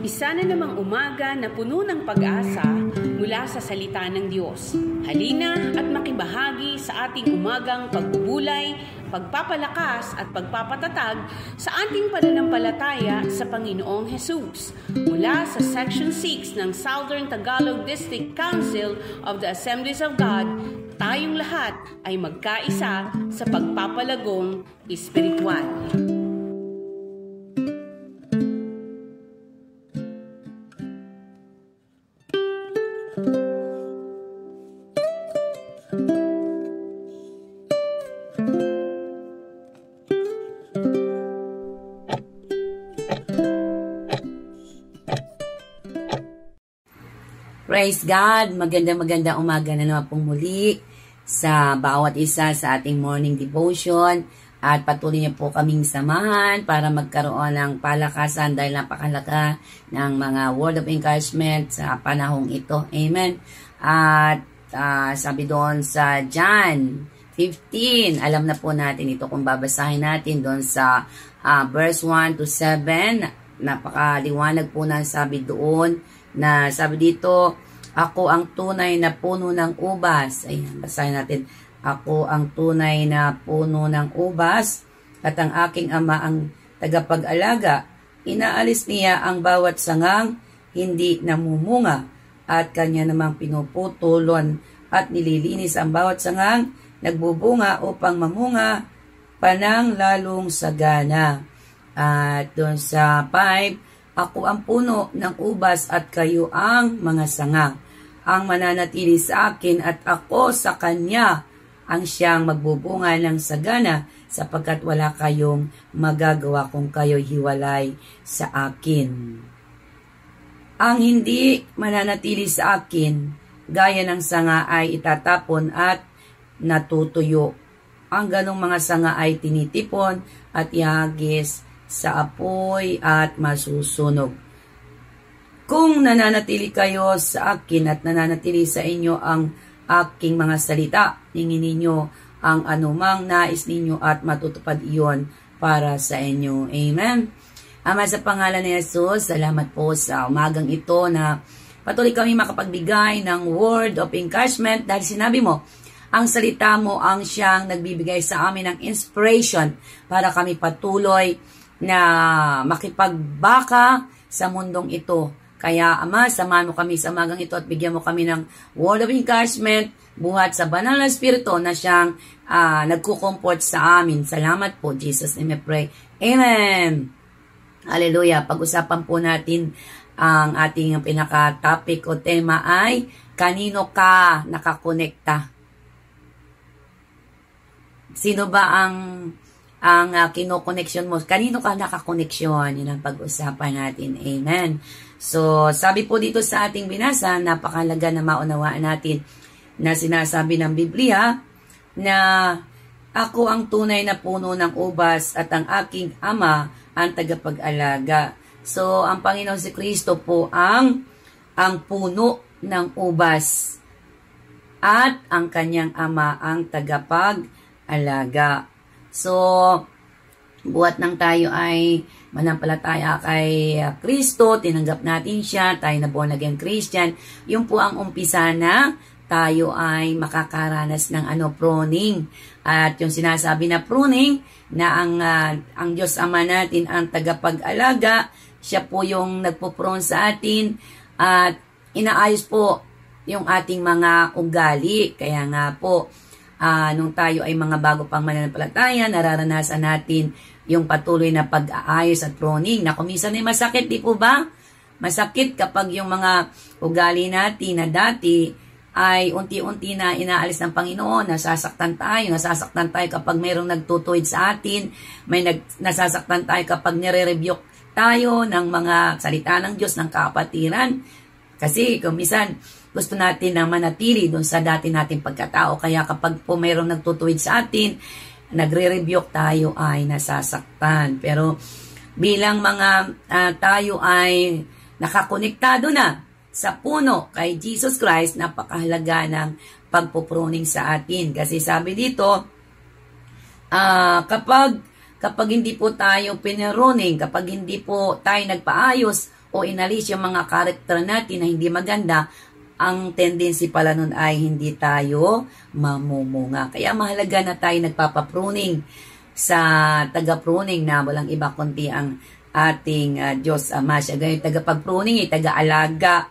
Isa na namang umaga na puno ng pag-asa mula sa salita ng Diyos. Halina at makibahagi sa ating umagang pagbubulay, pagpapalakas at pagpapatatag sa ating pananampalataya sa Panginoong Hesus. Mula sa Section 6 ng Southern Tagalog District Council of the Assemblies of God, tayong lahat ay magkaisa sa pagpapalagong espiritual. Praise God! Maganda umaga na naman pong muli sa bawat isa sa ating morning devotion at patuloy niyo po kaming samahan para magkaroon ng palakasan dahil napakalaga ng mga word of encouragement sa panahong ito. Amen! At sabi doon sa John 15, alam na po natin ito kung babasahin natin doon sa verse 1 to 7. Napakaliwanag po na sabi doon na sabi dito, ako ang tunay na puno ng ubas. Ayan, basahin natin. Ako ang tunay na puno ng ubas at ang aking ama ang tagapag-alaga. Inaalis niya ang bawat sangang hindi namumunga at kanya namang pinuputulon at nililinis ang bawat sangang nagbubunga upang mamunga panang lalong sagana. At doon sa 5, ako ang puno ng ubas at kayo ang mga sanga. Ang mananatili sa akin at ako sa kanya ang siyang magbubunga ng sagana sapagkat wala kayong magagawa kung kayo hiwalay sa akin. Ang hindi mananatili sa akin, gaya ng sanga ay itatapon at natutuyo. Ang ganong mga sanga ay tinitipon at ihagis sa apoy at masusunog. Kung nananatili kayo sa akin at nananatili sa inyo ang aking mga salita, hingin ninyo ang anumang nais ninyo at matutupad iyon para sa inyo. Amen. Ama, sa pangalan ni Jesus, salamat po sa umagang ito na patuloy kami makapagbigay ng word of encouragement dahil sinabi mo, ang salita mo ang siyang nagbibigay sa amin ng inspiration para kami patuloy na makipagbaka sa mundong ito. Kaya, Ama, samahan mo kami sa umagang ito at bigyan mo kami ng word of encouragement buhat sa banal na Espiritu na siyang nagkukomport sa amin. Salamat po, Jesus, name I pray. Amen! Hallelujah! Pag-usapan po natin ang ating pinaka-topic o tema ay kanino ka nakakonekta? Sino ba ang kino-connection mo? Kanino ka nakakoneksyon? Yun ang pag-usapan natin. Amen. So, sabi po dito sa ating binasa, napakalaga na maunawaan natin na sinasabi ng Biblia na ako ang tunay na puno ng ubas at ang aking ama ang tagapag-alaga. So, ang Panginoon si Kristo po ang puno ng ubas at ang kanyang ama ang tagapag-alaga. So, buhat nang tayo ay manampalataya kay Kristo, tinanggap natin siya, tayo na born again Christian, yun po ang umpisa na tayo ay makakaranas ng pruning. At yung sinasabi na pruning, na ang Diyos Ama natin ang tagapag-alaga, siya po yung nagpo-prune sa atin at inaayos po yung ating mga ugali. Kaya nga po, nung tayo ay mga bago pang mananampalataya, nararanasan natin yung patuloy na pag-aayos at pruning na kuminsan ay masakit, di po ba? Masakit kapag yung mga ugali natin na dati ay unti-unti na inaalis ng Panginoon, nasasaktan tayo kapag mayroong nagtutuwid sa atin, nasasaktan tayo kapag nire-rebuke tayo ng mga salita ng Diyos, ng kapatiran. Kasi kuminsan, gusto natin na manatili doon sa dati nating pagkatao. Kaya kapag po mayroong nagtutuwid sa atin, nagre-rebuke tayo ay nasasaktan. Pero bilang mga tayo ay nakakonektado na sa puno kay Jesus Christ, napakahalaga ng pagpupruning sa atin. Kasi sabi dito, kapag hindi po tayo pinaruning, kapag hindi po tayo nagpaayos o inalis yung mga karakter natin na hindi maganda, ang tendency pala nun ay hindi tayo mamumunga. Kaya mahalaga na tayo nagpapapruning sa taga-pruning na walang iba kundi ang ating Diyos Ama. Siya ganyan taga-pagpruning, taga-alaga.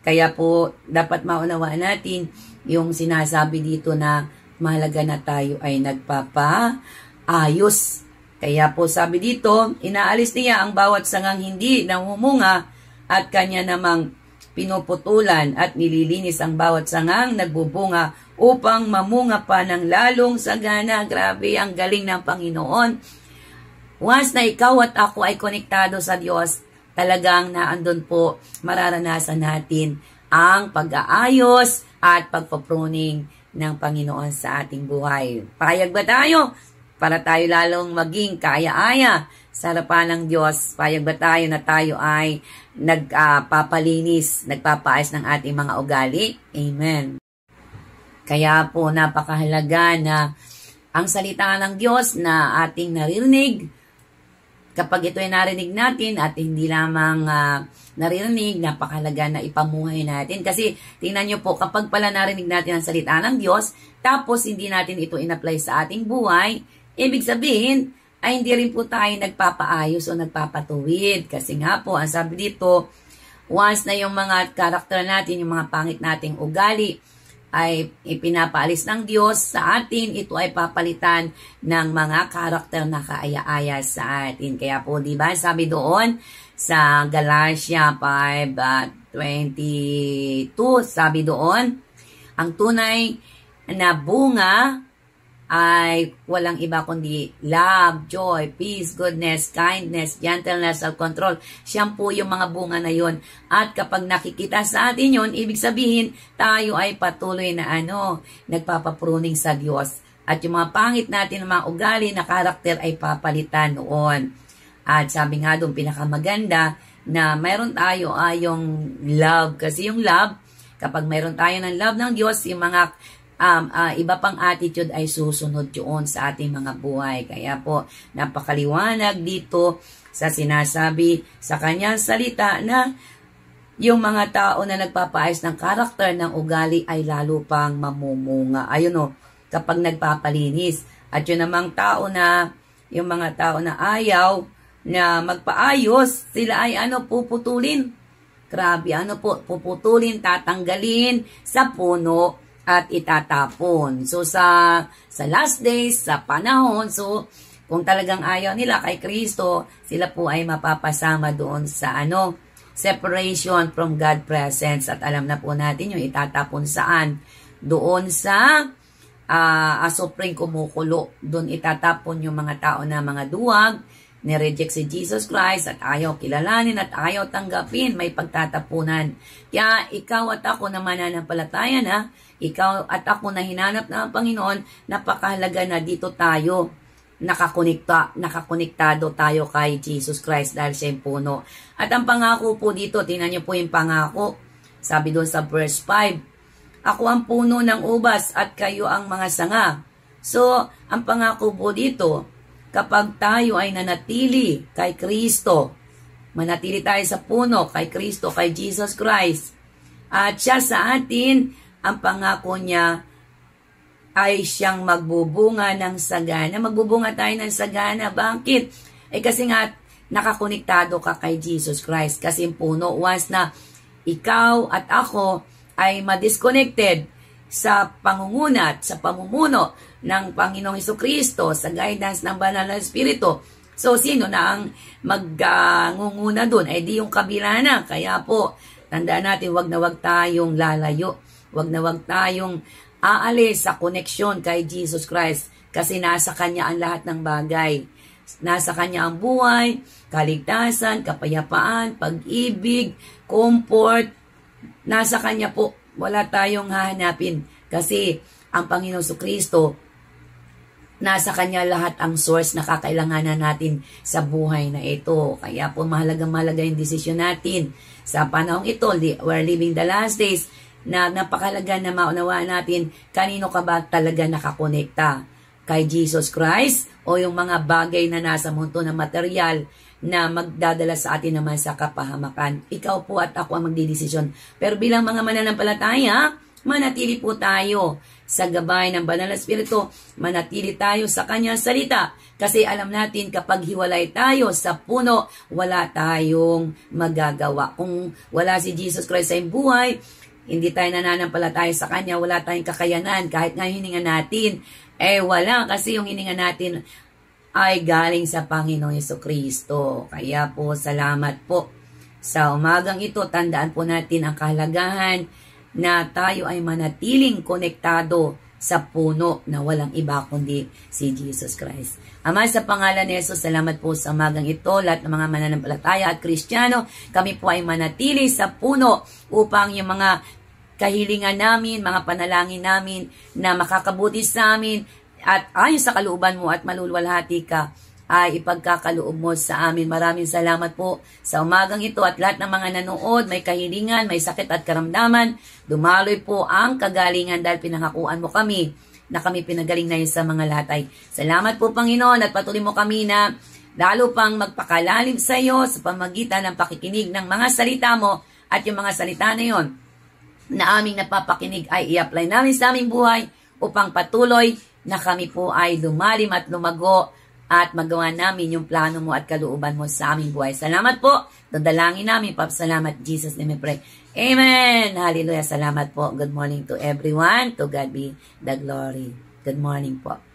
Kaya po dapat maunawaan natin yung sinasabi dito na mahalaga na tayo ay nagpapaayos. Kaya po sabi dito, inaalis niya ang bawat sangang hindi namumunga at kanya namang pinuputulan at nililinis ang bawat sangang nagbubunga upang mamunga pa ng lalong sagana. Grabe, ang galing ng Panginoon. Once na ikaw at ako ay konektado sa Diyos, talagang naandun po mararanasan natin ang pag-aayos at pagpapruning ng Panginoon sa ating buhay. Payag ba tayo? Para tayo lalong maging kaaya-aya sa harapan ng Diyos. Payag ba tayo na tayo ay nagpapalinis, nagpapaayos ng ating mga ugali? Amen. Kaya po napakahalaga na ang salita ng Diyos na ating naririnig, kapag ito ay narinig natin at hindi lamang naririnig, napakahalaga na ipamuhay natin. Kasi tingnan nyo po, kapag pala narinig natin ang salita ng Diyos, tapos hindi natin ito in-apply sa ating buhay, ibig sabihin ay hindi rin po tayo nagpapaayos o nagpapatuwid. Kasi nga po, ang sabi dito, once na yung mga karakter natin, yung mga pangit nating ugali, ay ipinapaalis ng Diyos sa atin, ito ay papalitan ng mga karakter na kaaya-aya sa atin. Kaya po, di ba, sabi doon sa Galatia 5:22, sabi doon, ang tunay na bunga ay walang iba kundi love, joy, peace, goodness, kindness, gentleness, self-control. Siyang po yung mga bunga na yon. At kapag nakikita sa atin yon, ibig sabihin, tayo ay patuloy na nagpapapruning sa Diyos. At yung mga pangit natin, mga ugali na karakter ay papalitan noon. At sabi nga doon, pinakamaganda na mayroon tayo ay yung love. Kasi yung love, kapag mayroon tayo ng love ng Diyos, yung mga iba pang attitude ay susunod yun sa ating mga buhay. Kaya po, napakaliwanag dito sa sinasabi sa kanyang salita na yung mga tao na nagpapaayos ng karakter ng ugali ay lalo pang mamumunga. Ayun kapag nagpapalinis. At yun namang tao na, yung mga tao na ayaw na magpaayos, sila ay puputulin. Grabe, puputulin, tatanggalin sa puno at itatapon. So, sa last days, sa panahon, so, kung talagang ayaw nila kay Kristo, sila po ay mapapasama doon sa separation from God presence. At alam na po natin yung itatapon saan? Doon sa asupring kumukulo. Doon itatapon yung mga tao na mga duwag, nireject si Jesus Christ at ayaw kilalanin at ayaw tanggapin, may pagtatapunan. Kaya ikaw at ako na mananampalataya na, ikaw at ako na hinanap ng Panginoon, napakahalaga na dito tayo nakakonektado tayo kay Jesus Christ dahil siya yung puno. At ang pangako po dito, tingnan niyo po yung pangako. Sabi doon sa verse 5, ako ang puno ng ubas at kayo ang mga sanga. So, ang pangako po dito, kapag tayo ay nanatili kay Kristo, manatili tayo sa puno kay Kristo, kay Jesus Christ, at siya sa atin, ang pangako niya ay siyang magbubunga ng sagana. Magbubunga tayo ng sagana. Bakit? Kasi nga, nakakonektado ka kay Jesus Christ. Kasi puno, once na ikaw at ako ay madisconnected sa pangungunat, sa pamumuno ng Panginoong Hesukristo, sa guidance ng Banal na Espiritu. So, sino na ang magngunguna doon? Di yung kabila na. Kaya po, tandaan natin, wag na wag tayong lalayo. Wag na wag tayong aalis sa koneksyon kay Jesus Christ. Kasi nasa Kanya ang lahat ng bagay. Nasa Kanya ang buhay, kaligtasan, kapayapaan, pag-ibig, comfort. Nasa Kanya po. Wala tayong hahanapin. Kasi ang Panginoong Jesucristo, nasa Kanya lahat ang source na kakailanganan natin sa buhay na ito. Kaya po mahalagang-mahalaga yung desisyon natin. Sa panahong ito, we're living the last days, na napakalaga na maunawaan natin kanino ka ba talaga nakakonekta. kay Jesus Christ o yung mga bagay na nasa mundo na material na magdadala sa atin naman sa kapahamakan. Ikaw po at ako ang magdidesisyon. Pero bilang mga mananampalataya, manatili po tayo sa gabay ng Banal na Espiritu, manatili tayo sa Kanyang salita. Kasi alam natin kapag hiwalay tayo sa puno, wala tayong magagawa. Kung wala si Jesus Christ sa iyong buhay, hindi tayo nananampalataya sa Kanya, wala tayong kakayanan. Kahit nga hininga natin, wala kasi yung hininga natin ay galing sa Panginoong Jesucristo. Kaya po, salamat po. Sa umagang ito, tandaan po natin ang kahalagahan na tayo ay manatiling konektado sa puno na walang iba kundi si Jesus Christ. Ama, sa pangalan ni Jesus, salamat po sa umagang ito. Lahat ng mga mananampalataya at Kristiyano, kami po ay manatili sa puno upang yung mga kahilingan namin, mga panalangin namin na makakabuti sa amin at ayon sa kalooban mo at malulwalhati ka ay ipagkakaloob mo sa amin. Maraming salamat po sa umagang ito at lahat ng mga nanood, may kahilingan, may sakit at karamdaman. Dumaloy po ang kagalingan dahil pinangakuan mo kami na kami pinagaling na yun sa mga latay. Salamat po Panginoon at patuloy mo kami na lalo pang magpakalalim sa iyo sa pamagitan ng pakikinig ng mga salita mo at yung mga salita na yon na aming napapakinig ay i-apply namin sa aming buhay upang patuloy na kami po ay lumalim at lumago at magawa namin yung plano mo at kalooban mo sa aming buhay. Salamat po. Dadalangin namin. Papasalamat. Jesus name we pray. Amen. Hallelujah. Salamat po. Good morning to everyone. To God be the glory. Good morning po.